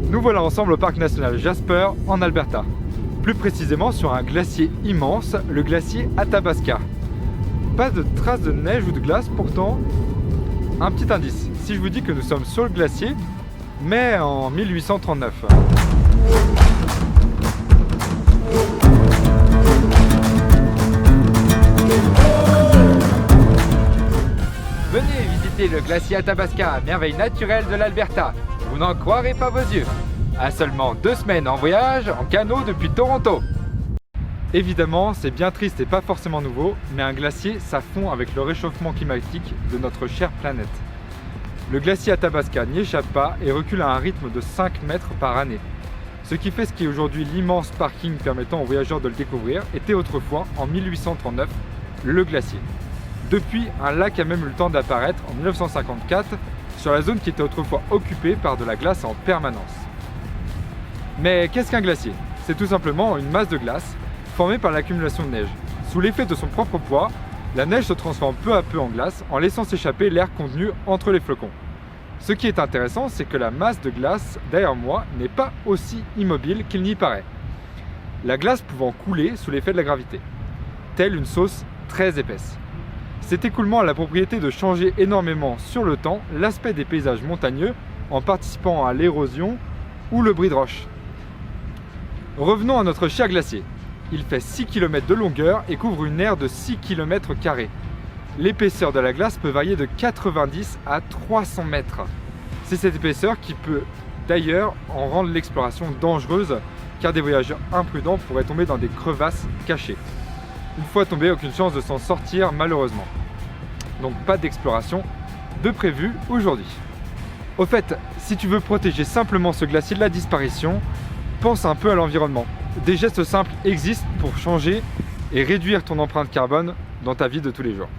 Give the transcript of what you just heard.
Nous voilà ensemble au parc national Jasper en Alberta. Plus précisément sur un glacier immense, le glacier Athabasca. Pas de traces de neige ou de glace, pourtant un petit indice. Si je vous dis que nous sommes sur le glacier, mais en 1839. Venez visiter le glacier Athabasca, merveille naturelle de l'Alberta. Vous n'en croirez pas vos yeux. À seulement 2 semaines en voyage en canot depuis Toronto. Évidemment, c'est bien triste et pas forcément nouveau, mais un glacier, ça fond avec le réchauffement climatique de notre chère planète. Le glacier Athabasca n'y échappe pas et recule à un rythme de 5 mètres par année. Ce qui fait ce qui est aujourd'hui l'immense parking permettant aux voyageurs de le découvrir était autrefois, en 1839, le glacier. Depuis, un lac a même eu le temps d'apparaître en 1954 sur la zone qui était autrefois occupée par de la glace en permanence. Mais qu'est-ce qu'un glacier? C'est tout simplement une masse de glace formée par l'accumulation de neige. Sous l'effet de son propre poids, la neige se transforme peu à peu en glace en laissant s'échapper l'air contenu entre les flocons. Ce qui est intéressant, c'est que la masse de glace derrière moi n'est pas aussi immobile qu'il n'y paraît. La glace pouvant couler sous l'effet de la gravité, telle une sauce très épaisse. Cet écoulement a la propriété de changer énormément sur le temps l'aspect des paysages montagneux en participant à l'érosion ou le bris de roche. Revenons à notre cher glacier. Il fait 6 km de longueur et couvre une aire de 6 km². L'épaisseur de la glace peut varier de 90 à 300 mètres. C'est cette épaisseur qui peut d'ailleurs en rendre l'exploration dangereuse car des voyageurs imprudents pourraient tomber dans des crevasses cachées. Une fois tombé, aucune chance de s'en sortir malheureusement. Donc pas d'exploration de prévu aujourd'hui. Au fait, si tu veux protéger simplement ce glacier de la disparition, pense un peu à l'environnement. Des gestes simples existent pour changer et réduire ton empreinte carbone dans ta vie de tous les jours.